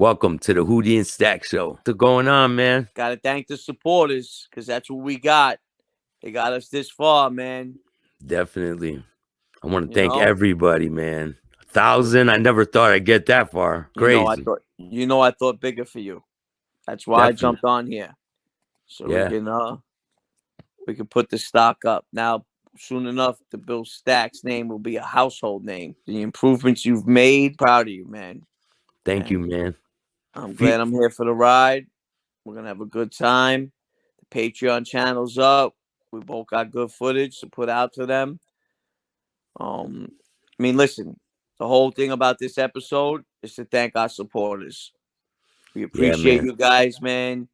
Welcome to the Hootie and Staxx show. What's going on, man? Gotta thank the supporters, because that's what we got. They got us this far, man. Definitely. I want to You thank know, everybody, man. 1,000. I never thought I'd get that far. Crazy. I thought bigger for you. That's why I Definitely. jumped on here. So Yeah. we can put the stock up. Now, soon enough, the Bill Staxx name will be a household name. The improvements you've made, proud of you, man. Thank you, man. I'm glad I'm here for the ride. We're gonna have a good time. The Patreon channel's up. We both got good footage to put out to them. Listen, the whole thing about this episode is to thank our supporters. We Yeah, appreciate man. you guys, man.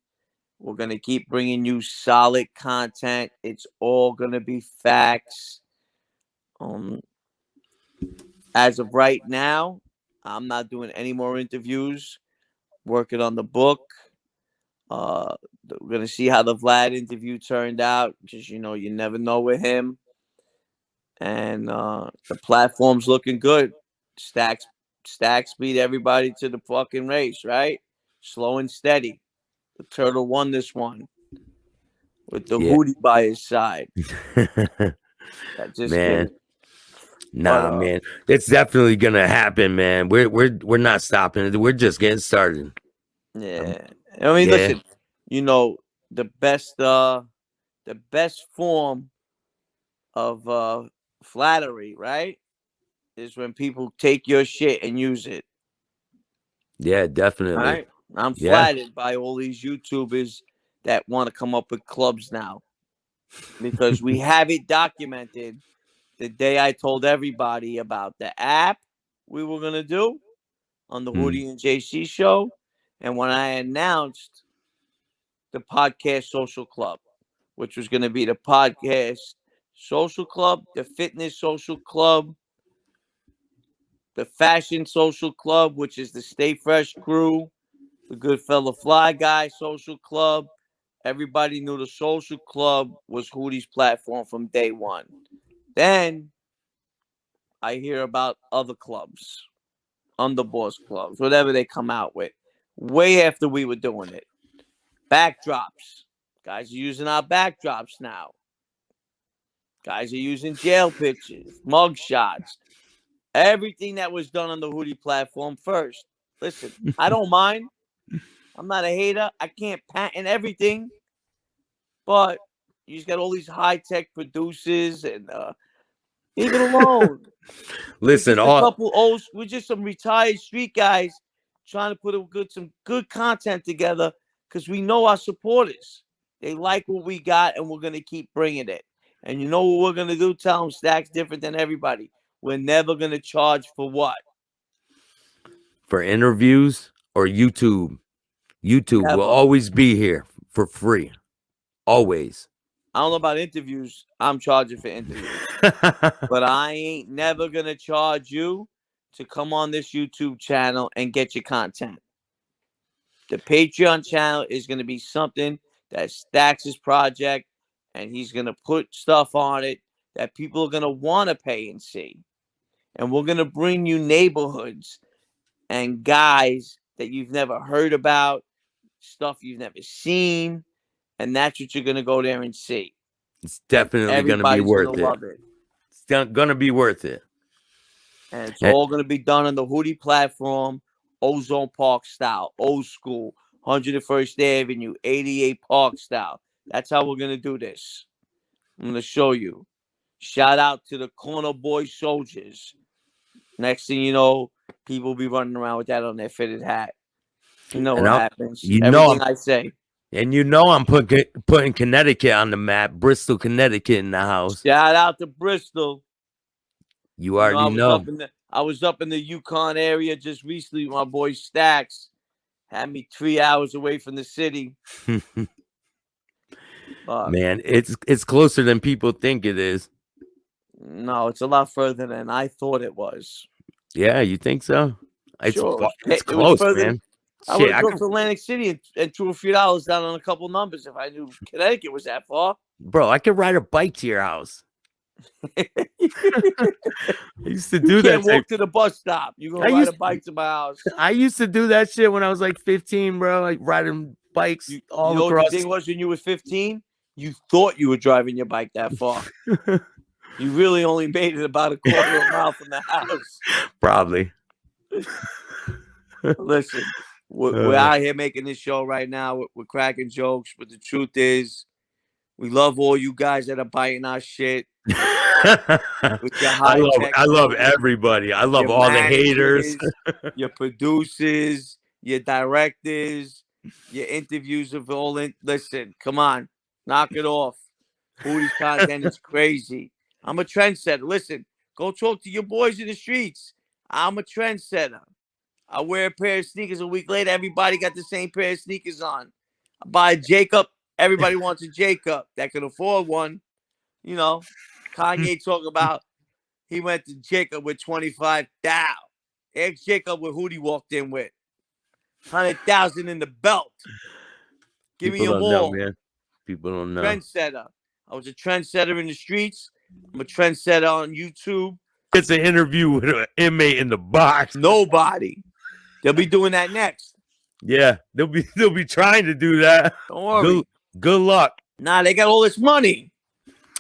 We're going to keep bringing you solid content. It's all going to be facts. As of right now, I'm not doing any more interviews. Working on the book. We're going to see how the Vlad interview turned out, because, you never know with him. And the platform's looking good. Staxx beat everybody to the fucking race, right? Slow and steady. The turtle won this one with the Yeah. Hootie by his side. Just Man. kidding. Nah, man. It's definitely gonna happen, man. We're not stopping. We're just getting started. Yeah. Yeah. Listen, the best form of flattery, right, is when people take your shit and use it. Yeah, definitely. Right? I'm Yeah. flattered by all these YouTubers that want to come up with clubs now, because we have it documented. The day I told everybody about the app we were going to do on the Hootie and JC show, and when I announced the podcast social club, which was going to be the podcast social club, the fitness social club, the fashion social club, which is the Stay Fresh crew, the Goodfella Fly Guy social club. Everybody knew the social club was Hootie's platform from day one. Then I hear about other clubs, underboss clubs, whatever they come out with, way after we were doing it. Backdrops. Guys are using our backdrops now. Guys are using jail pictures, mug shots, everything that was done on the Hootie platform first. Listen, I don't mind. I'm not a hater. I can't patent everything, but you just got all these high-tech producers, and leave it alone. Listen, We're just some retired street guys trying to put some good content together, because we know our supporters. They like what we got, and we're gonna keep bringing it. And you know what we're gonna do? Tell them Staxx different than everybody. We're never gonna charge for what? for interviews or YouTube. YouTube will Never. always be here for free. Always. I don't know about interviews. I'm charging for interviews. But I ain't never going to charge you to come on this YouTube channel and get your content. The Patreon channel is going to be something that's Staxx's project, and he's going to put stuff on it that people are going to want to pay and see. And we're going to bring you neighborhoods and guys that you've never heard about, stuff you've never seen, and that's what you're going to go there and see. It's definitely going to be worth it. Love it. It's going to be worth it. And it's all going to be done on the Hootie platform, Ozone Park style, old school, 101st Avenue, 88 Park style. That's how we're going to do this. I'm going to show you. Shout out to the Corner Boy Soldiers. Next thing you know, people will be running around with that on their fitted hat. You know what happens. Everything I say. And I'm putting Connecticut on the map. Bristol, Connecticut in the house. Shout out to Bristol. You already know. I was up in the Yukon area just recently. My boy Staxx had me 3 hours away from the city. Man, it's closer than people think it is. No, it's a lot further than I thought it was. Yeah, you think so? Sure. It's close, man. I would go to Atlantic City and threw a few dollars down on a couple numbers if I knew Connecticut was that far. Bro, I could ride a bike to your house. I used to You do can't that. walk to the bus stop. You're I gonna ride used- a bike to my house. I used to do that shit when I was like 15, bro. Like riding bikes You all know what the across. thing was when you were 15? You thought you were driving your bike that far. You really only made it about a quarter of a mile from the house. Probably. Listen, we're out here making this show right now. We're cracking jokes, but the truth is, we love all you guys that are biting our shit with your high tech. I love everybody. I love your all the haters. your producers, your directors, your interviews of all in. Listen, come on, knock it off. Hootie's content is crazy. I'm a trendsetter. Listen, go talk to your boys in the streets. I'm a trendsetter. I wear a pair of sneakers a week later. Everybody got the same pair of sneakers on. I buy a Jacob. Everybody wants a Jacob that can afford one. You know, Kanye talk about he went to Jacob with 25,000. Ask Jacob what Hootie walked in with 100,000 in the belt. Give me People them don't know, all. man. People don't know. Trendsetter. I was a trendsetter in the streets. I'm a trendsetter on YouTube. It's an interview with an inmate in the box. Nobody. They'll be doing that next. Yeah, they'll be trying to do that. Don't worry. Good luck. Nah, they got all this money.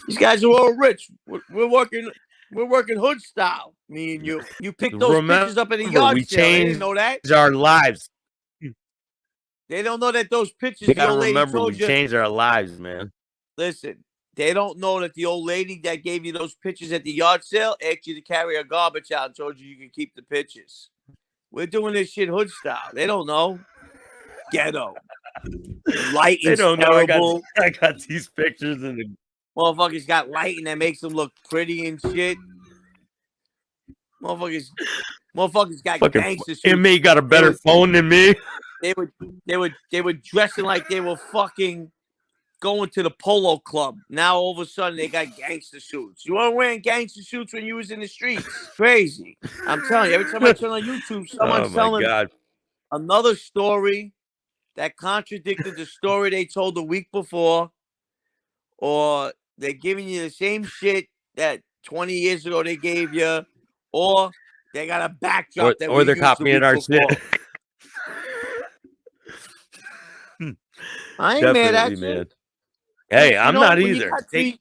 These guys are all rich. We're working hood style. Me and you. You picked those pictures up at the yard sale. They didn't know that. Our lives. They don't know that those pictures You the old gotta lady remember, told we you. changed our lives, man. Listen, they don't know that the old lady that gave you those pictures at the yard sale asked you to carry a garbage out and told you can keep the pictures. We're doing this shit hood style. They don't know. Ghetto. Lighting's They don't know. terrible. I got these pictures in the Motherfuckers got lighting that makes them look pretty and shit. Motherfuckers got fucking gangster suits. inmate got a better phone than me. They were dressing like they were fucking going to the polo club. Now all of a sudden they got gangster suits. You weren't wearing gangster suits when you was in the streets. Crazy. I'm telling you, every time I turn on YouTube, someone's telling another story that contradicted the story they told the week before, or they're giving you the same shit that 20 years ago they gave you, or they got a backdrop or they're copying our shit. I ain't mad at you. Man. Hey, I'm not either. You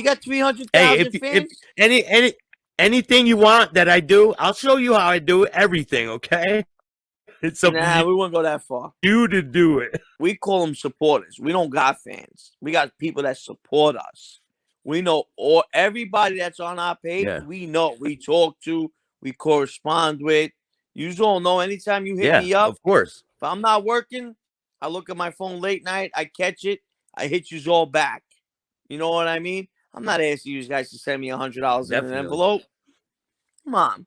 got 300,000 fans? If anything you want that I do, I'll show you how I do everything, okay? It's up to we won't go that far. You to do it. We call them supporters. We don't got fans. We got people that support us. We know everybody that's on our page. Yeah. We know. We talk to. We correspond with. You don't know. Anytime you hit me up, of course. If I'm not working, I look at my phone late night. I catch it. I hit you all back. You know what I mean? I'm not asking you guys to send me $100 in an envelope. Come on.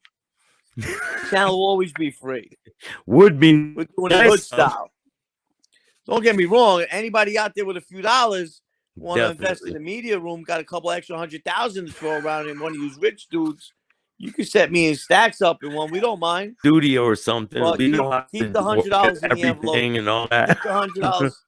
Channel will always be free. Would be. We're doing it hood style. Don't get me wrong. Anybody out there with a few dollars want to invest in the media room, got a couple extra 100,000 to throw around in one of these rich dudes, you can set me and Staxx up in one. We don't mind. Studio or something. Well, keep the $100 in the envelope. And all that.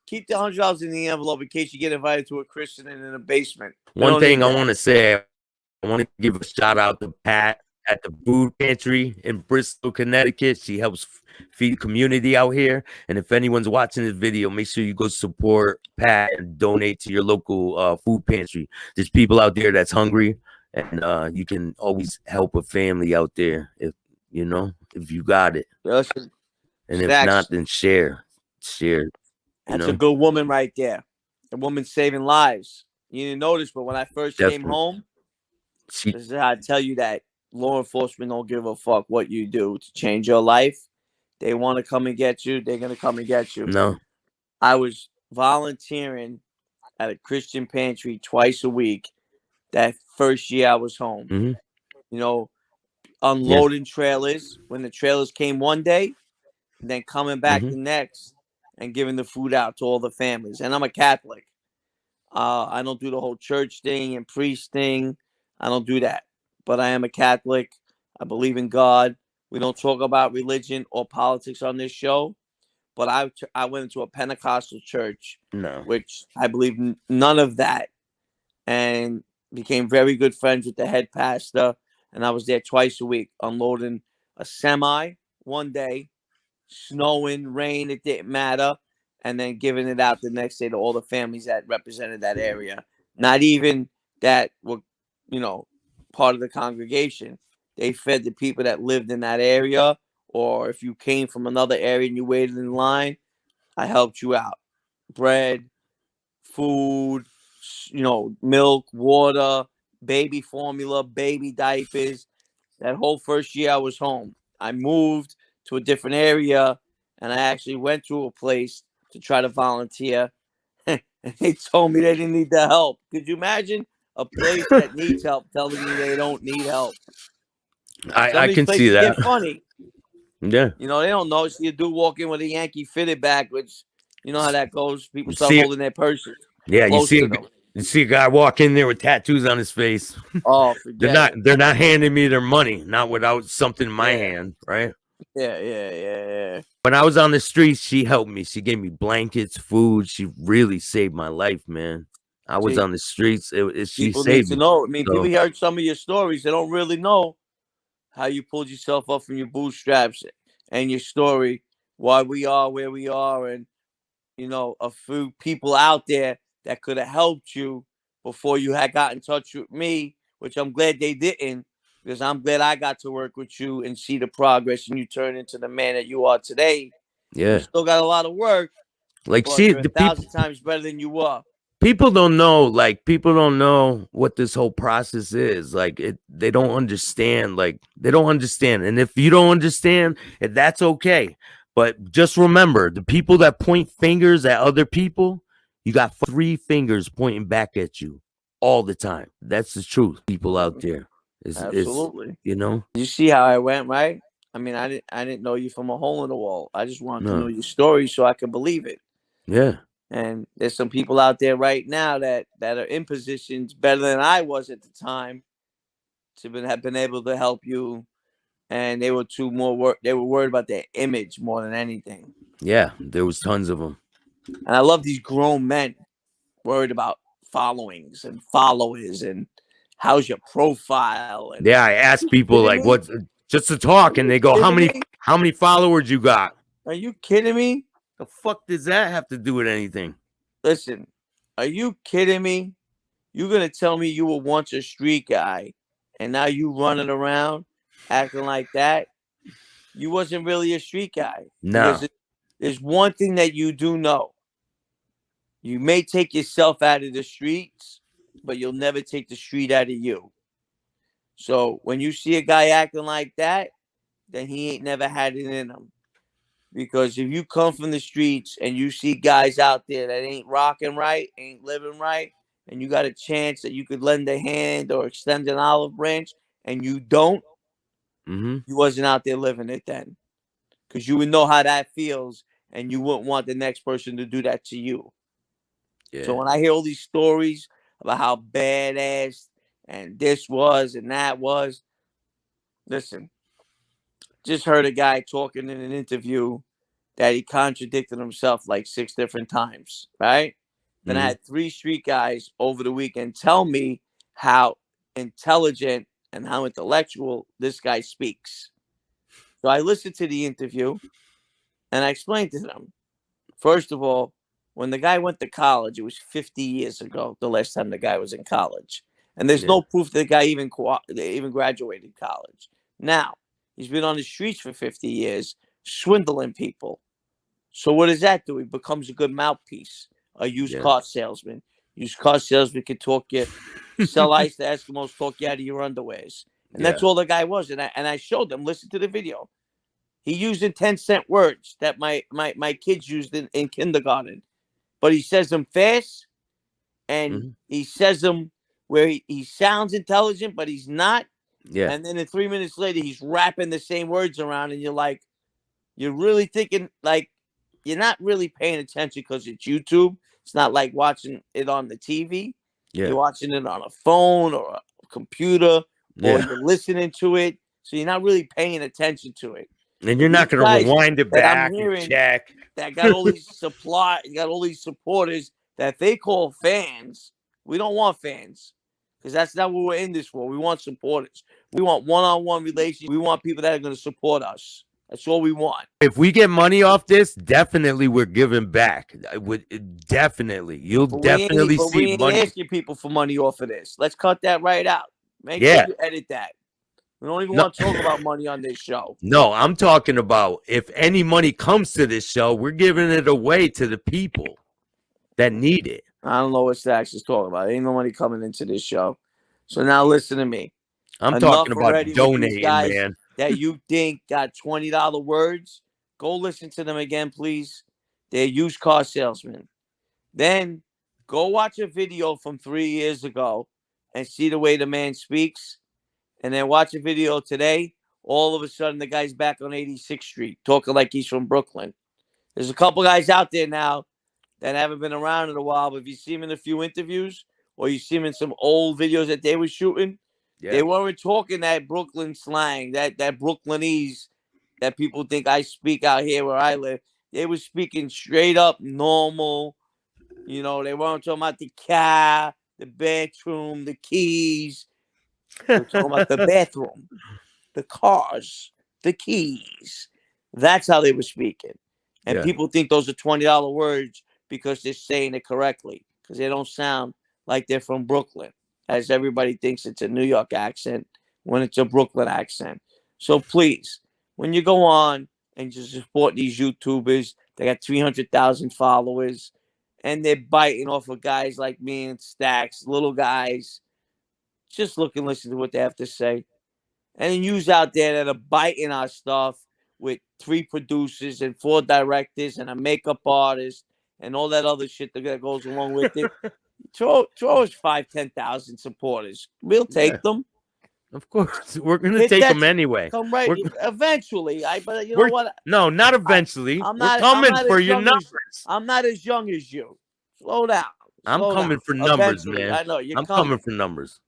Keep the $100 in the envelope in case you get invited to a Christian in a basement. One thing I want to say, I want to give a shout out to Pat at the food pantry in Bristol, Connecticut. She helps feed the community out here. And if anyone's watching this video, make sure you go support Pat and donate to your local food pantry. There's people out there that's hungry, and you can always help a family out there if you got it. Listen, and if not, then share. That's a good woman right there. A woman saving lives. You didn't notice, but when I first came home, this is how I tell you that law enforcement don't give a fuck what you do to change your life. They want to come and get you. They're going to come and get you. No. I was volunteering at a Christian pantry twice a week that first year I was home. Mm-hmm. Unloading trailers when the trailers came one day, and then coming back the next and giving the food out to all the families. And I'm a Catholic. I don't do the whole church thing and priest thing. I don't do that. But I am a Catholic. I believe in God. We don't talk about religion or politics on this show. But I went into a Pentecostal church, which I believe none of that. And became very good friends with the head pastor, and I was there twice a week unloading a semi one day, snowing, rain, it didn't matter, and then giving it out the next day to all the families that represented that area. Not even that were, part of the congregation. They fed the people that lived in that area, or if you came from another area and you waited in line, I helped you out. Bread, food, milk, water, baby formula, baby diapers. That whole first year I was home, I moved to a different area, and I actually went to a place to try to volunteer. And they told me they didn't need the help. Could you imagine a place that needs help telling you they don't need help? Some I of these can see places that. get funny. Yeah. They don't know. So you do walk in with a Yankee fitted back, which you know how that goes. People You start see, holding their purses yeah, close to them. you see a guy walk in there with tattoos on his face. Oh, forget it. They're not handing me their money, not without something in my Yeah. hand, right? Yeah. When I was on the streets, she helped me. She gave me blankets, food. She really saved my life, man. I was See, on the streets. She people need saved to me. know. I mean, So people heard some of your stories. They don't really know how you pulled yourself up from your bootstraps and your story, why we are where we are, and a few people out there that could have helped you before you had got in touch with me, which I'm glad they didn't, because I'm glad I got to work with you and see the progress and you turn into the man that you are today. You yeah, still got a lot of work, like but see you're a the people. thousand times better than you were. People don't know, like people don't know what this whole process is. Like they don't understand. Like they don't understand. And if you don't understand, that's okay. But just remember, the people that point fingers at other people, you got three fingers pointing back at you all the time. That's the truth. People out there is Absolutely. you know. You see how I went, right? I mean, I didn't know you from a hole in the wall. I just wanted to know No, your story so I could believe it. yeah, And there's some people out there right now that are in positions better than I was at the time have been able to help you. And they were they were worried about their image more than anything. yeah. There was tons of them. And I love these grown men worried about followings and followers and how's your profile. And Yeah, I asked people kidding like, me? "What?" Just to Are talk, and you they go, kidding me? how many followers you got?" Are you kidding me? The fuck does that have to do with anything? Listen, are you kidding me? You're gonna tell me you were once a street guy, and now you running around acting like that? You wasn't really a street guy, because No. there's one thing that you do know: you may take yourself out of the streets, but you'll never take the street out of you. So when you see a guy acting like that, then he ain't never had it in him. Because if you come from the streets and you see guys out there that ain't rocking right, ain't living right, and you got a chance that you could lend a hand or extend an olive branch, and you don't, Mm-hmm. you wasn't out there living it then. Because you would know how that feels, and you wouldn't want the next person to do that to you. So Yeah. when I hear all these stories about how badass and this was and that was, listen, just heard a guy talking in an interview that he contradicted himself like 6 different times, right? Then I Mm-hmm. had 3 street guys over the weekend tell me how intelligent and how intellectual this guy speaks. So I listened to the interview and I explained to them. First of all, when the guy went to college, it was 50 years ago, the last time the guy was in college. And there's Yeah. no proof that the guy even graduated college. Now, he's been on the streets for 50 years, swindling people. So what does that do? He becomes a good mouthpiece, a used Yeah. car salesman. Used car salesman can talk you, sell ice to Eskimos, talk you out of your underwears. And Yeah. that's all the guy was. And I showed them, listen to the video. He used in 10-cent words that my kids used in kindergarten. But he says them fast, and Mm-hmm. he says them where he sounds intelligent, but he's not. Yeah. And then in 3 minutes later, he's rapping the same words around, and you're like, you're really thinking, like, you're not really paying attention because it's YouTube. It's not like watching it on the TV. Yeah. You're watching it on a phone or a computer, or Yeah. you're listening to it. So you're not really paying attention to it. And But you're these not gonna guys rewind it that I'm back and hearing check. that got all these got all these supporters that they call fans. We don't want fans, because that's not what we're in this for. We want supporters. We want one-on-one relations. We want people that are going to support us. That's all we want. If we get money off this, definitely we're giving back. I would definitely. You'll definitely see we ain't money. asking people for money off of this. Let's cut that right out. Make Yeah. sure you edit that. We don't even No. want to talk about money on this show. No, I'm talking about if any money comes to this show, we're giving it away to the people that need it. I don't know what Staxx is talking about. Ain't no money coming into this show. So now listen to me. I'm talking about donating, guys man. That you think got $20 words. Go listen to them again, please. They're used car salesmen. Then go watch a video from 3 years ago and see the way the man speaks. And then watch a video today. All of a sudden, the guy's back on 86th Street talking like he's from Brooklyn. There's a couple guys out there now that haven't been around in a while, but if you see him in a few interviews or you see him in some old videos that they were shooting, they weren't talking that Brooklyn slang, that Brooklynese that people think I speak out here where I live. They were speaking straight up normal. You know, they weren't talking about the car, the bathroom, the keys. They were talking about the bathroom, the cars, the keys. That's how they were speaking. And people think those are $20 words because they're saying it correctly, because they don't sound like they're from Brooklyn, as everybody thinks it's a New York accent when it's a Brooklyn accent. So please, when you go on and just support these YouTubers, they got 300,000 followers, and they're biting off of guys like me and Staxx, little guys. Just look and listen to what they have to say. And then use out there that are biting our stuff with 3 producers and 4 directors and a makeup artist and all that other shit that goes along with it. Throw us 5,000-10,000 supporters. We'll take them. Of course, we're gonna take them anyway. Come right eventually. But you know what? No, not eventually. We're coming for your numbers. I'm not as young as you. Slow down. I'm coming for numbers, man. I know you're coming for numbers.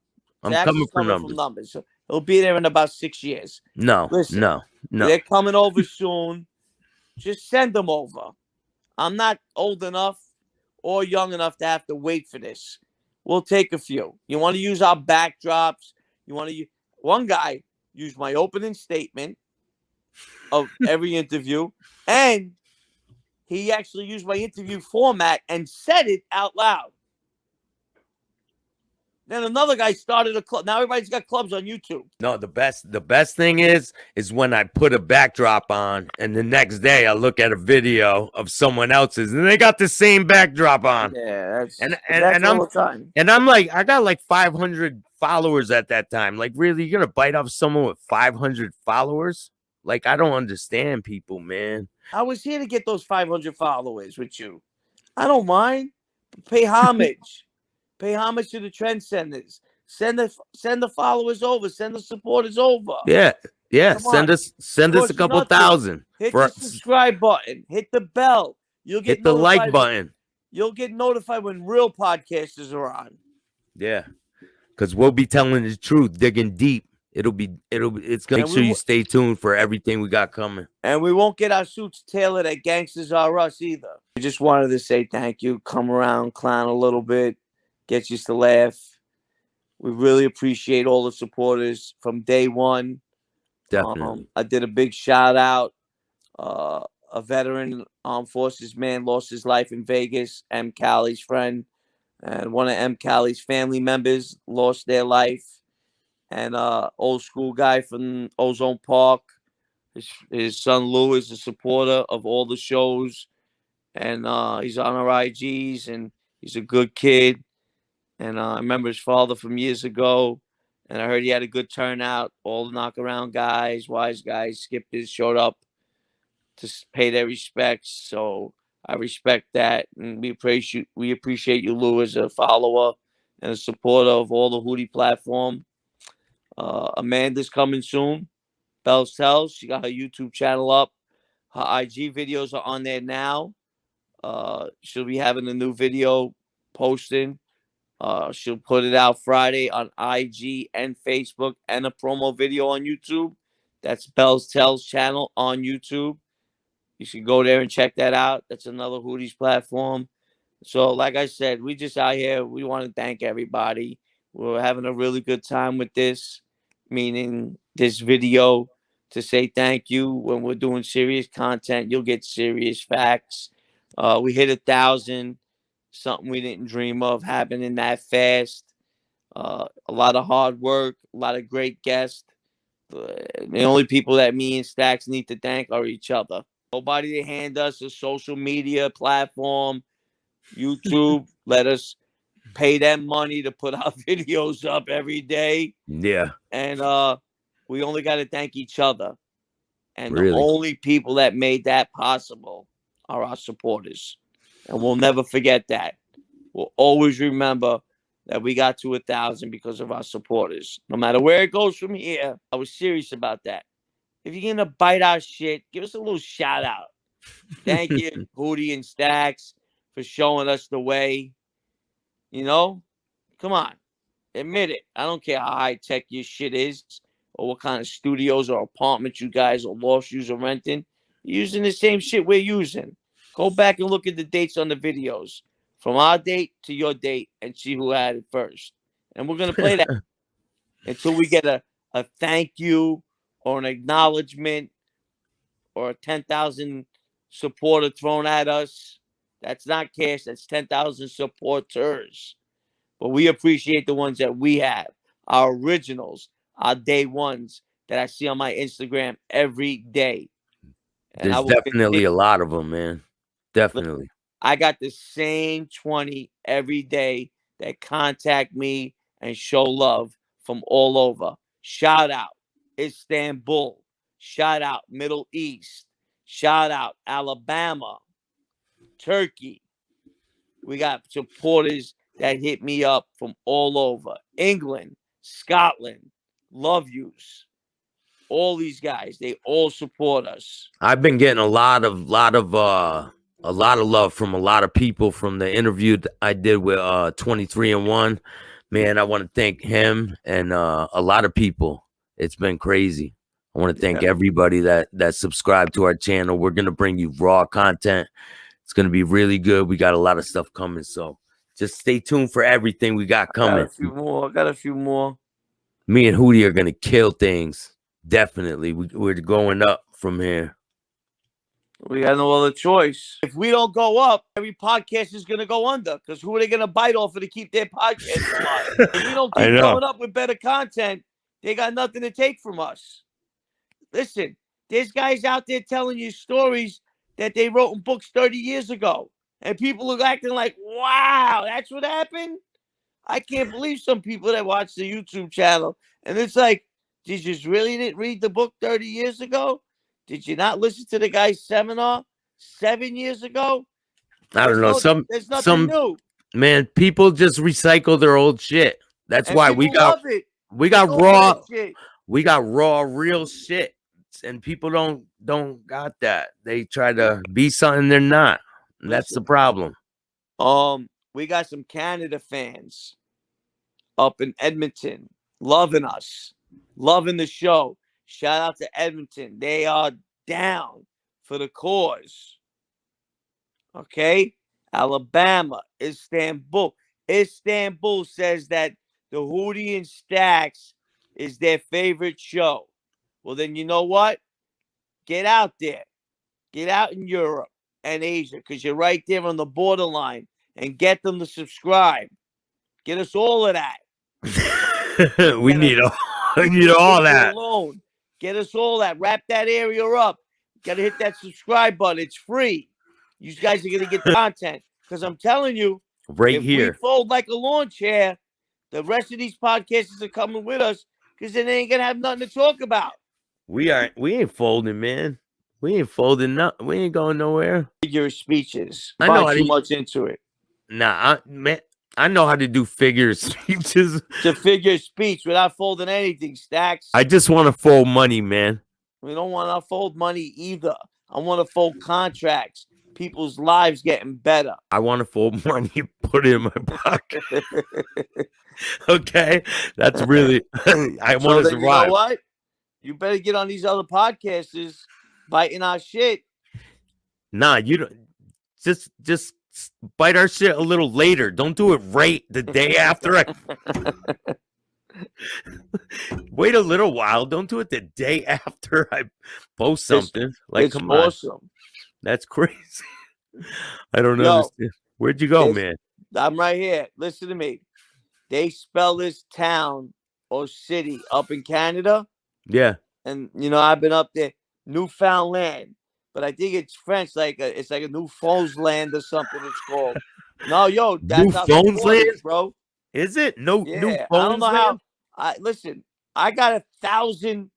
I'm coming for numbers. So he'll be there in about 6 years. Listen, no. They're coming over soon. Just send them over. I'm not old enough or young enough to have to wait for this. We'll take a few. You want to use our backdrops? You want to use one guy used my opening statement of every interview, and he actually used my interview format and said it out loud. Then another guy started a club. Now everybody's got clubs on YouTube. No, the best thing is when I put a backdrop on and the next day I look at a video of someone else's and they got the same backdrop on. Yeah, that's all the time. And I'm like, I got like 500 followers at that time. Like, really, you're gonna bite off someone with 500 followers? Like, I don't understand people, man. I was here to get those 500 followers with you. I don't mind. Pay homage. Pay homage to the trendsetters. Send the followers over. Send the supporters over. Yeah. Send us a couple thousand. Hit the subscribe button. Hit the bell. You'll get hit the like button. You'll get notified when real podcasters are on. Yeah, because we'll be telling the truth, digging deep. It's gonna make sure you stay tuned for everything we got coming. And we won't get our suits tailored at Gangsters R Us either. We just wanted to say thank you. Come around, clown a little bit. Get you to laugh. We really appreciate all the supporters from day one. Definitely. I did a big shout out. A veteran armed forces man lost his life in Vegas. M. Callie's friend. And one of M. Callie's family members lost their life. And old school guy from Ozone Park. His son Lou is a supporter of all the shows. And he's on our IGs. And he's a good kid. And I remember his father from years ago, and I heard he had a good turnout. All the knockaround guys, wise guys, skippers showed up to pay their respects. So I respect that, and we appreciate you, Lou, as a follower and a supporter of all the Hootie platform. Amanda's coming soon. Bells Tells. She got her YouTube channel up. Her IG videos are on there now. She'll be having a new video posting. She'll put it out Friday on IG and Facebook and a promo video on YouTube. That's Bells Tells channel on YouTube. You should go there and check that out. That's another Hootie's platform. So, like I said, we just out here. We want to thank everybody. We're having a really good time with this, meaning this video to say thank you. When we're doing serious content, you'll get serious facts. We hit 1,000, something we didn't dream of happening that fast. A lot of hard work, a lot of great guests. The only people that me and Staxx need to thank are each other. Nobody to hand us a social media platform, YouTube. Let us pay them money to put our videos up every day. Yeah. And we only got to thank each other. And the Really. only people that made that possible are our supporters. And we'll never forget that. We'll always remember that we got to 1,000 because of our supporters. No matter where it goes from here, I was serious about that. If you're going to bite our shit, give us a little shout out. Thank you, Hootie and Staxx, for showing us the way. You know, come on, admit it. I don't care how high tech your shit is or what kind of studios or apartments you guys or loft are renting. You're using the same shit we're using. Go back and look at the dates on the videos from our date to your date and see who had it first. And we're going to play that until we get a thank you or an acknowledgement or a 10,000 supporter thrown at us. That's not cash. That's 10,000 supporters. But we appreciate the ones that we have, our originals, our day ones that I see on my Instagram every day. And There's definitely a lot of them, man. Definitely. I got the same 20 every day that contact me and show love from all over. Shout out Istanbul. Shout out Middle East. Shout out Alabama, Turkey. We got supporters that hit me up from all over. England, Scotland, love yous. All these guys, they all support us. I've been getting a lot of love from a lot of people from the interview I did with 23 and 1. Man, I want to thank him and a lot of people. It's been crazy. I want to thank everybody that subscribed to our channel. We're going to bring you raw content. It's going to be really good. We got a lot of stuff coming, so just stay tuned for everything we got coming. I got a few more. Me and Hootie are going to kill things. Definitely. We're going up from here. We got no other choice. If we don't go up, every podcast is going to go under, because who are they going to bite off for to keep their podcast alive? If we don't keep going up with better content, they got nothing to take from us. Listen, there's guys out there telling you stories that they wrote in books 30 years ago. And people are acting like, wow, that's what happened? I can't believe some people that watch the YouTube channel. And it's like, did you really didn't read the book 30 years ago? Did you not listen to the guy's seminar 7 years ago? I don't know. There's nothing new. Man, people just recycle their old shit. That's why we got raw, real shit. And people don't got that. They try to be something they're not. And that's the problem. We got some Canada fans up in Edmonton loving us, loving the show. Shout out to Edmonton. They are down for the cause. Okay? Alabama, Istanbul. Istanbul says that the Hootie and Staxx is their favorite show. Well, then you know what? Get out there. Get out in Europe and Asia, because you're right there on the borderline, and get them to subscribe. Get us all of that. we need all that. Alone. Get us all that. Wrap that area up. Got to hit that subscribe button. It's free. You guys are going to get the content, because I'm telling you, if here, we fold like a lawn chair, the rest of these podcasts are coming with us, because then they ain't going to have nothing to talk about. We ain't folding, man. We ain't folding nothing. We ain't going nowhere. Figure of speeches. I know too much into it. Nah, I know how to do figure speeches. It's a figure of speech without folding anything, Staxx. I just want to fold money, man. We don't want to fold money either. I want to fold contracts. People's lives getting better. I want to fold money, put it in my pocket. Okay, that's really. I want to survive. You know what? You better get on these other podcasters biting our shit. Nah, you don't. Just bite our shit a little later. Don't do it right the day after. Wait a little while. Don't do it the day after I post something. It's Come awesome. on. That's crazy. I don't Yo, understand. Where'd you go, man? I'm right here. Listen to me. They spell this town or city up in Canada. Yeah. And, I've been up there, Newfoundland. But I think it's French, it's like a Newfoundland or something it's called. No, yo, that's how Newfoundland, bro. Is it? No, Yeah, Newfoundland? I don't know how. Listen, I got 1,000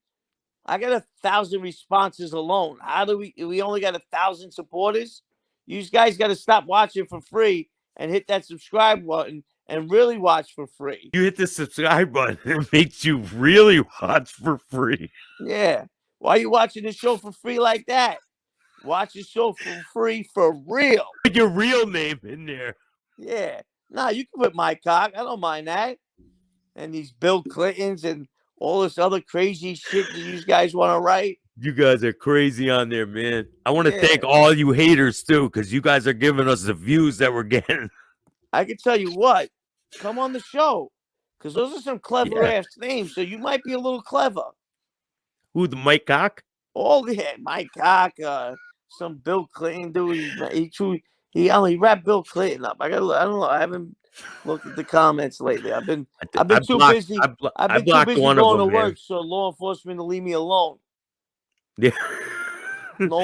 responses alone. How do we only got 1,000 supporters? You guys got to stop watching for free and hit that subscribe button and really watch for free. You hit the subscribe button, it makes you really watch for free. Yeah. Why are you watching the show for free like that? Watch the show for free for real. Put your real name in there. Yeah. Nah, you can put my cock. I don't mind that. And these Bill Clintons and all this other crazy shit that you guys want to write. You guys are crazy on there, man. I want to thank all you haters, too, because you guys are giving us the views that we're getting. I can tell you what. Come on the show. Because those are some clever-ass names, so you might be a little clever. Who, the Mike Cock? Oh, yeah, Mike Cock, some Bill Clinton dude. He wrapped Bill Clinton up. I don't know. I haven't looked at the comments lately. I've been too busy. I've been too busy going to work, so law enforcement to leave me alone. Yeah. I'm the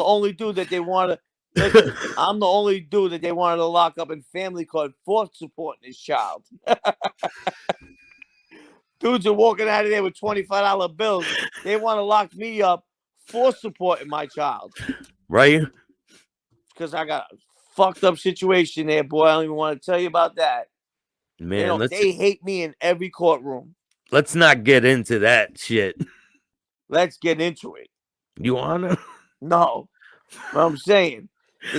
only dude that they want to. Listen, I'm the only dude that they wanted to lock up in family court for supporting his child. Dudes are walking out of there with $25 bills. They want to lock me up for supporting my child. Right? Because I got a fucked up situation there, boy. I don't even want to tell you about that. Man, they hate me in every courtroom. Let's not get into that shit. Let's get into it. You wanna? No. But I'm saying.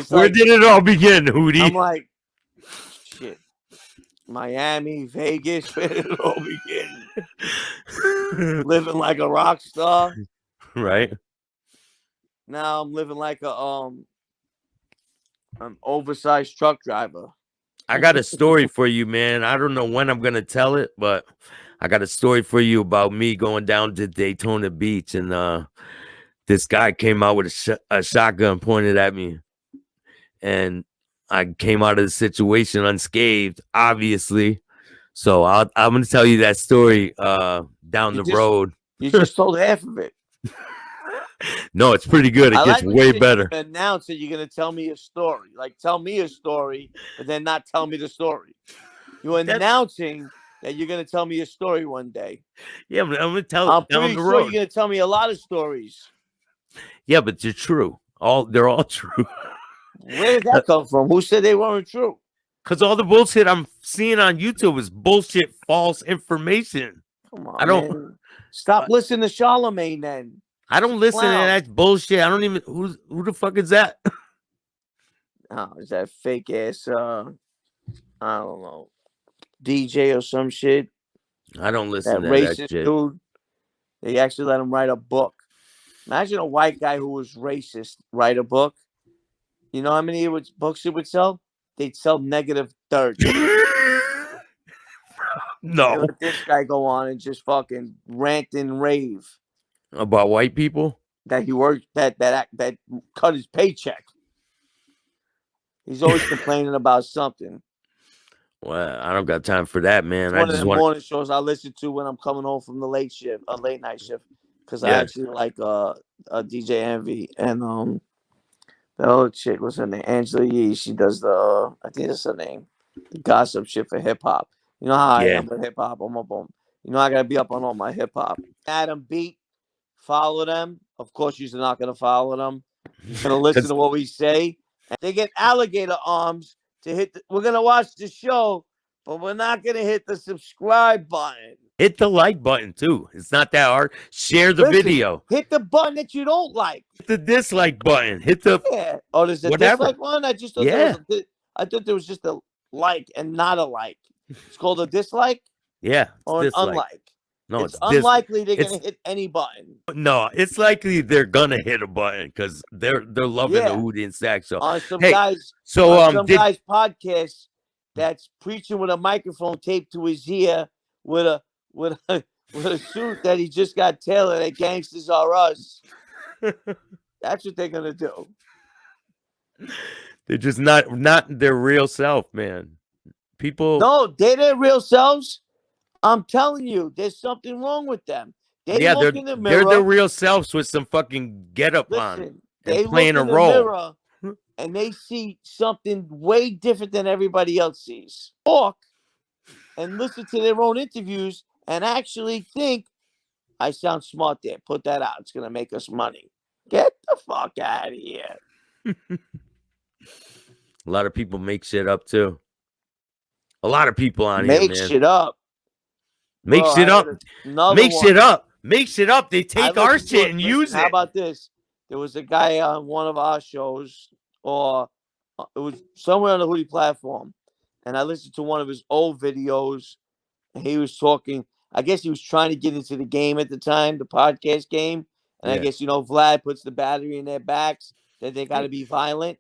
Where did it all begin, Hootie? I'm like, shit. Miami, Vegas, where did it all begin? Living like a rock star. Right. Now I'm living like an oversized truck driver. I got a story for you, man. I don't know when I'm gonna tell it, but I got a story for you about me going down to Daytona Beach, and this guy came out with a shotgun pointed at me, and I came out of the situation unscathed, obviously. So I'm gonna tell you that story down the road. You just told half of it. No, it's pretty good. It gets way better. You announce that you're gonna tell me a story. Like, tell me a story, but then not tell me the story. You're announcing that you're gonna tell me a story one day. Yeah, I'm gonna tell I'm down pretty the sure road. You're gonna tell me a lot of stories. Yeah, but they're true. They're all true. Where did that come from? Who said they weren't true? Because all the bullshit I'm seeing on YouTube is bullshit, false information. Come on, man. Stop listening to Charlemagne then. I don't listen to that bullshit. I don't even who the fuck is that? Oh, is that fake ass I don't know, DJ or some shit? I don't listen to racist that shit. Dude. They actually let him write a book. Imagine a white guy who was racist write a book. You know how many books it would sell? They'd sell -30. No. They let this guy go on and just fucking rant and rave about white people that he worked that cut his paycheck. He's always complaining about something. Well, I don't got time for that, man. One of the morning shows I listen to when I'm coming home from the late night shift, because I actually like DJ Envy and the other chick, what's her name? Angela Yee. She does I think that's her name, the gossip shit for hip hop. You know how I am with hip hop. I'm up on. You know I gotta be up on all my hip hop. Adam Beat, follow them. Of course, you're not gonna follow them. You're gonna listen to what we say. And they get alligator arms to hit. We're gonna watch the show, but we're not gonna hit the subscribe button. Hit the like button too. It's not that hard. Share the video. Hit the button that you don't like. Hit the dislike button. Hit the Oh, there's a dislike one. I just thought I thought there was just a like and not a like. It's called a dislike. Yeah, or an unlike. No, It's it's this. unlikely they're It's gonna hit any button. no, it's likely they're gonna hit a button because they're loving the Yeah, Hootie and Staxx show. on some Hey, guys so on some did guy's podcast that's preaching with a microphone taped to his ear with a with a with a suit that he just got tailored at Gangsters R Us. That's what they're gonna do. they're just not their real self, man. People, No, they're their real selves. I'm telling you, there's something wrong with them. They yeah, look in the they're their mirror. real selves with some fucking get up on Listen, and they look playing a in the role. mirror and they see something way different than everybody else sees. Talk and listen to their own interviews and actually think, I sound smart there. Put that out. It's going to make us money. Get the fuck out of here. A lot of people make shit up too. A lot of people on here, Make man. shit up. Make Bro, shit I up. heard another Make one. shit up. Make shit up. They I take our listened to shit it. and Listen, use how it. about this? There was a guy on one of our shows, or it was somewhere on the Hootie platform, and I listened to one of his old videos, and he was talking. I guess he was trying to get into the game at the time, the podcast game, and I Yeah. guess Vlad puts the battery in their backs that they got to be violent.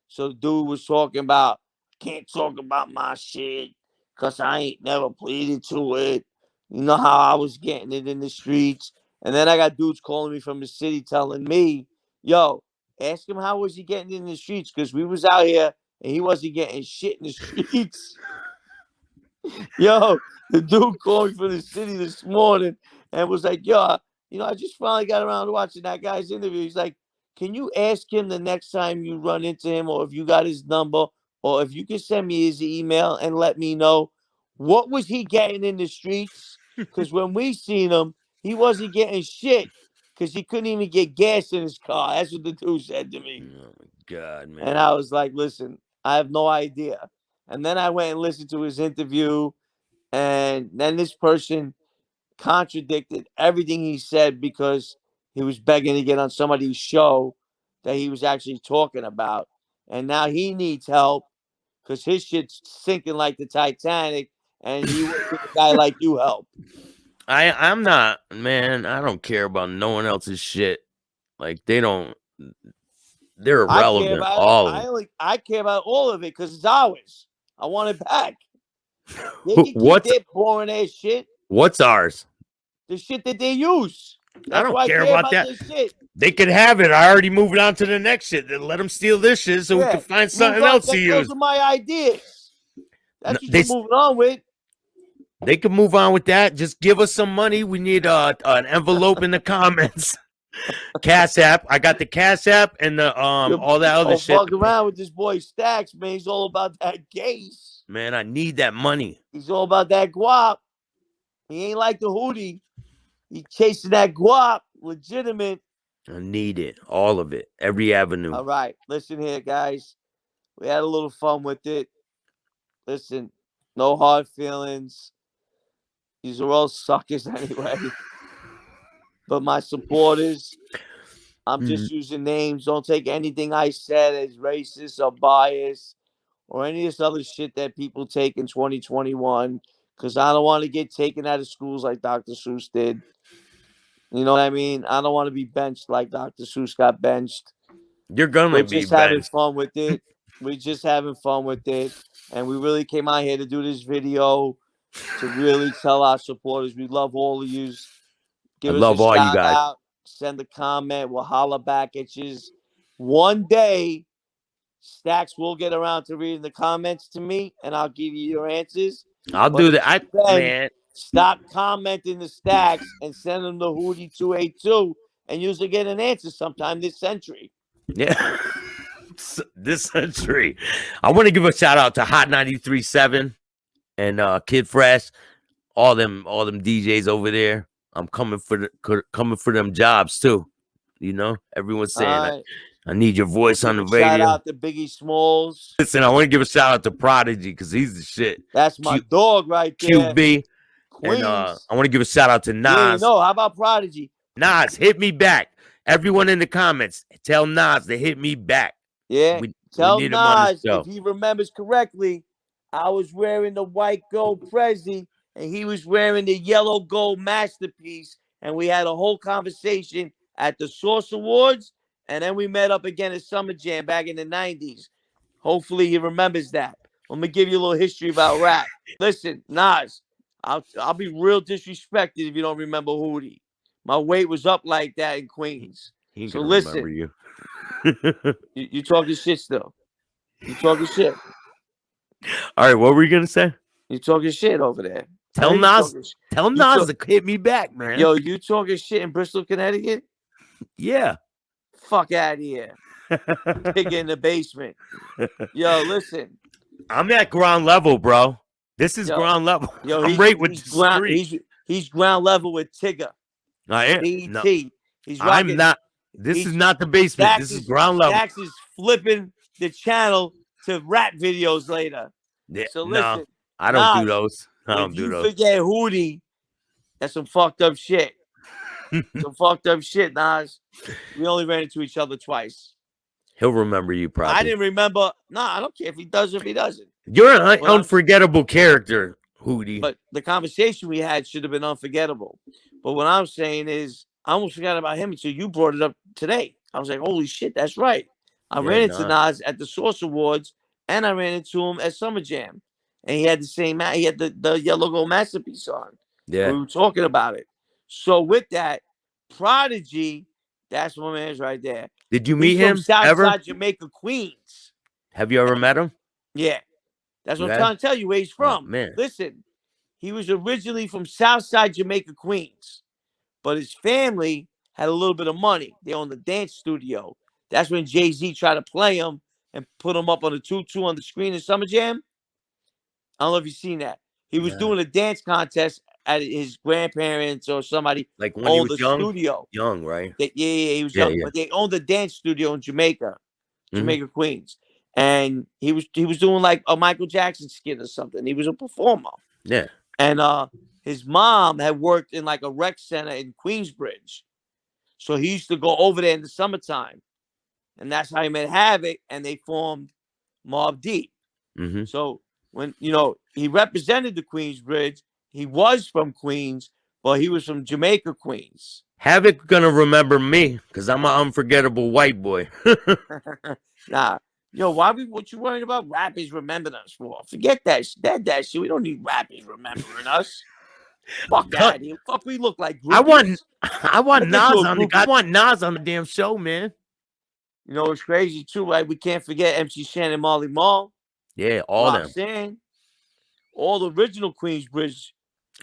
So the dude was talking about, can't talk about my shit because I ain't never pleaded to it. You know how I was getting it in the streets. And then I got dudes calling me from the city telling me, yo, ask him how was he getting in the streets because we was out here and he wasn't getting shit in the streets. Yo, the dude called me from the city this morning and was like, yo, I just finally got around to watching that guy's interview. He's like, can you ask him the next time you run into him, or if you got his number, or if you can send me his email and let me know what was he getting in the streets? Because when we seen him, he wasn't getting shit because he couldn't even get gas in his car. That's what the dude said to me. Oh my God, man. And I was like, listen, I have no idea. And then I went and listened to his interview, and then this person contradicted everything he said because he was begging to get on somebody's show that he was actually talking about. And now he needs help because his shit's sinking like the Titanic, and he wants a guy like you help. I'm not, man. I don't care about no one else's shit. Like they're irrelevant. All of them. I care about all of it because it's ours. I want it back. They can keep their boring ass shit. What's ours? The shit that they use. I don't care about that. Their shit. They could have it. I already moved on to the next shit. Then let them steal this shit so we can find something else to use. Those are my ideas. That's what They- you're moving on with. They can move on with that. Just give us some money. We need an envelope in the comments. Cash App. I got the Cash App and the all that other shit. Fuck around with this boy Staxx, man. He's all about that gas. Man, I need that money. He's all about that guap. He ain't like the Hootie. He chasing that guap, legitimate. I need it. All of it. Every avenue. All right. Listen here, guys. We had a little fun with it. Listen, no hard feelings. These are all suckers anyway. But my supporters, I'm just using names. Don't take anything I said as racist or biased or any of this other shit that people take in 2021. Because I don't want to get taken out of schools like Dr. Seuss did. You know what I mean? I don't want to be benched like Dr. Seuss got benched. You're gonna We're be just having benched. fun with it. We're just having fun with it. And we really came out here to do this video to really tell our supporters we love all of you. Give us love a all you shout guys. out. Send a comment. We'll holler back at you. One day, Staxx will get around to reading the comments to me, and I'll give you your answers. I'll do that. Man. Stop commenting the Staxx and send them the Hootie 282, and usually get an answer sometime this century. Yeah. This century. I want to give a shout out to Hot 93.7 and Kid Fresh, all them DJs over there. I'm coming for them jobs too. You know, everyone's saying I need your voice on the radio. Shout out to Biggie Smalls. Listen, I want to give a shout out to Prodigy because he's the shit. That's my dog right there. QB. Queens. And I want to give a shout out to Newz. Yeah, no, how about Prodigy? Newz, hit me back. Everyone in the comments, tell Newz to hit me back. Yeah, tell Newz if he remembers correctly. I was wearing the white gold Prezi, and he was wearing the yellow gold masterpiece, and we had a whole conversation at the Source Awards, and then we met up again at Summer Jam back in the 90s. Hopefully he remembers that. Let me give you a little history about rap. Listen, Nas, I'll be real disrespected if you don't remember Hootie. My weight was up like that in Queens. He ain't So gonna listen, remember you. you talking shit still. You talking shit. All right, what were you gonna say? You talking shit over there. Tell Nas to hit me back, man. Yo, you talking shit in Bristol, Connecticut? Yeah. Fuck out of here. Pig in the basement. Yo, listen. I'm at ground level, bro. This is ground level. Yo, I'm right with the street. He's ground level with Tigger. I am. BT. No, He's rocking. I'm not. This is not the basement. Staxx This is ground level. Staxx is flipping the channel to rap videos later. Yeah, So listen, no, I don't do those. I when don't do you those. forget Hootie, that's some fucked up shit. Some fucked up shit, Nas. We only ran into each other twice. He'll remember you probably. I didn't remember. Nah, I don't care if he does or if he doesn't. You're an unforgettable character, Hootie. But the conversation we had should have been unforgettable. But what I'm saying is, I almost forgot about him until you brought it up today. I was like, holy shit, that's right. I ran into Nas at the Source Awards, and I ran into him at Summer Jam. And he had the same, he had the yellow gold masterpiece on. Yeah. We were talking about it. So with that, Prodigy, that's my man's right there. Did you meet him from Southside ever? Jamaica, Queens. Have you ever met him? Yeah. That's what I'm trying to tell you where he's from. Oh, man. Listen, he was originally from Southside Jamaica, Queens. But his family had a little bit of money. They owned the dance studio. That's when Jay-Z tried to play him and put him up on the 2-2 on the screen in Summer Jam. I don't know if you've seen that. He was doing a dance contest at his grandparents or somebody. Like when he was young? Studio. Young, right? He was young. Yeah. But they owned the dance studio in Jamaica, Queens. And he was doing like a Michael Jackson skit or something. He was a performer. Yeah. And his mom had worked in like a rec center in Queensbridge. So he used to go over there in the summertime. And that's how he met Havoc, and they formed Mobb Deep. Mm-hmm. So when, he represented the Queensbridge, he was from Queens, but he was from Jamaica, Queens. Havoc gonna remember me because I'm an unforgettable white boy. Nah. What you worrying about rappers remembering us for? Forget that shit. We don't need rappers remembering us. Fuck that. Fuck, we look like groupies. I want Nas on the damn show, man. You know, it's crazy too, right? We can't forget MC Shannon, Marley Marl. Yeah, all them. Roxanne, all the original Queensbridge.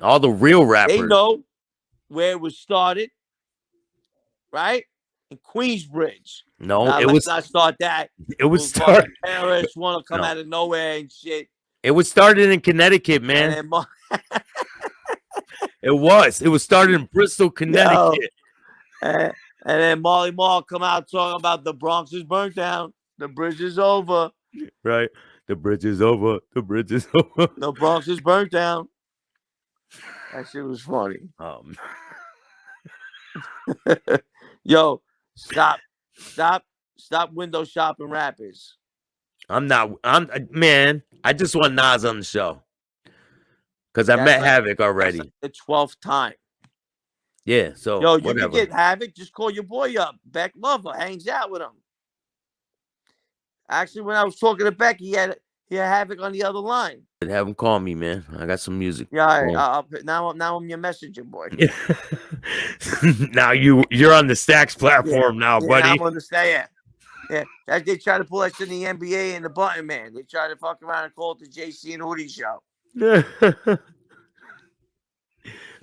All the real rappers. They know where it was started, right? In Queensbridge. No, let's not start that. It was started. Terrorists want to come out of nowhere and shit. It was started in Connecticut, man. It was started in Bristol, Connecticut. And then Marley Marl come out talking about the Bronx is burnt down. The bridge is over. Right. The bridge is over. The bridge is over. The Bronx is burnt down. That shit was funny. Yo, stop window shopping rappers. Man, I just want Nas on the show. Because I met Havoc already. Like the 12th time. Yeah, so you can get Havoc. Just call your boy up. Beck Lover hangs out with him. Actually, when I was talking to Beck, he had Havoc on the other line. Have him call me, man. I got some music. Yeah, all right. Now I'm your messenger boy. Now you're on the Staxx platform now, buddy. I'm on the Staxx. Yeah, they try to pull that in the NBA and the Button Man. They try to fuck around and call it the JC and Hootie show.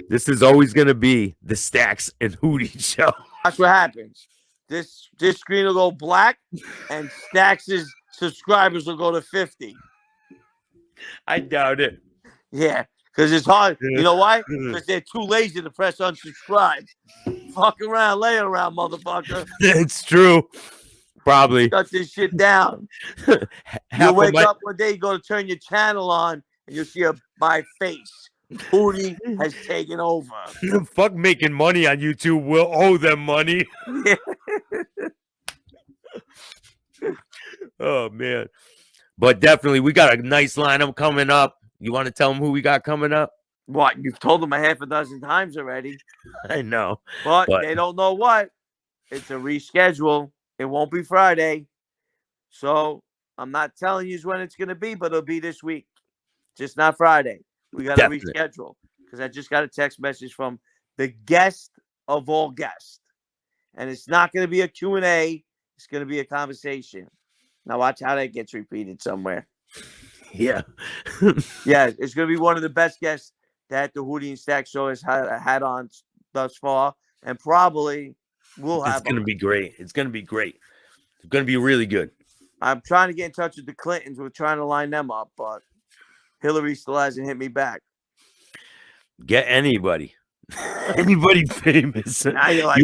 This is always gonna be the Staxx and Hootie show. That's what happens. This screen will go black, and Staxx's subscribers will go to 50. I doubt it. Yeah, because it's hard. You know why? Because they're too lazy to press unsubscribe. Fuck around, lay around, motherfucker. It's true. Probably. Shut this shit down. You wake up one day, you go to turn your channel on, and you'll see my face. Hootie has taken over. Fuck making money on YouTube. We'll owe them money. Oh, man. But definitely, we got a nice lineup coming up. You want to tell them who we got coming up? What? You've told them a half a dozen times already. I know. But they don't know what. It's a reschedule. It won't be Friday. So I'm not telling you when it's going to be, but it'll be this week. Just not Friday. We got to reschedule because I just got a text message from the guest of all guests. And it's not going to be a Q&A. It's going to be a conversation. Now watch how that gets repeated somewhere. Yeah. Yeah, it's going to be one of the best guests that the Hootie Staxx show has had on thus far. And probably will have. It's going to be great. It's going to be great. It's going to be really good. I'm trying to get in touch with the Clintons. We're trying to line them up, but Hillary still hasn't hit me back. Get anybody. Anybody famous. Now you're like,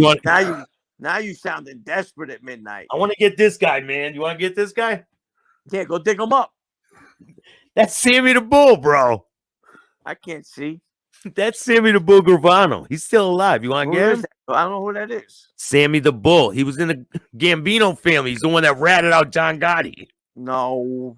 now you sounding desperate at midnight. I want to get this guy, man. You want to get this guy? Yeah, go dig him up. That's Sammy the Bull, bro. I can't see. That's Sammy the Bull Gravano. He's still alive. You want to get him? I don't know who that is. Sammy the Bull. He was in the Gambino family. He's the one that ratted out John Gotti. No.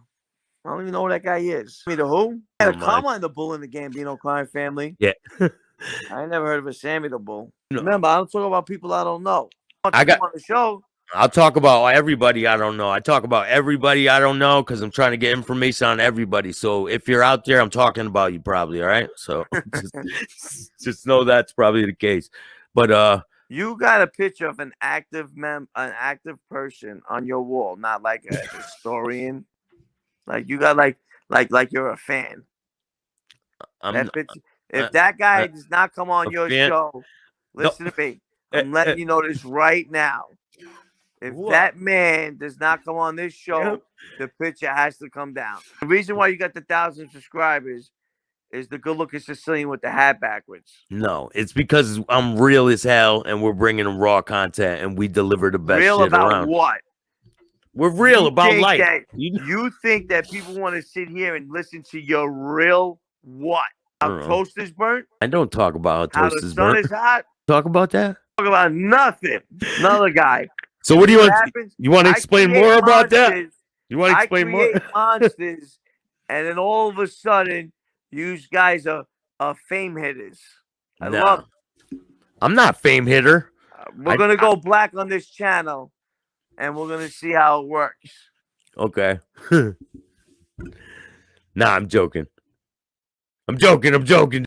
I don't even know who that guy is. Sammy the who? I had a Carmine the Bull in the Gambino crime family. Yeah. I never heard of a Sammy the Bull. No. Remember, I don't talk about people I don't know. I got on the show. I'll talk about everybody I don't know. I talk about everybody I don't know because I'm trying to get information on everybody. So if you're out there, I'm talking about you probably. All right. So just know that's probably the case. But you got a picture of an active person on your wall, not like a historian. Like you got like you're a fan. If that guy does not come on your show, listen to me. I'm letting you know this right now. If that man does not come on this show, the picture has to come down. The reason why you got the 1,000 subscribers is the good-looking Sicilian with the hat backwards. No, it's because I'm real as hell, and we're bringing them raw content, and we deliver the best shit about around. What? We're real about life. You think that people want to sit here and listen to your real what? How toast is burnt? I don't talk about how toast is burnt. How the sun is hot? Talk about that? Talk about nothing. Another guy. So what do you want? You want to explain more about that? You want to explain more? Monsters, and then all of a sudden, you guys are fame hitters. I love it. I'm not fame hitter. We're gonna go black on this channel, and we're gonna see how it works. Okay. Nah, I'm joking. I'm joking.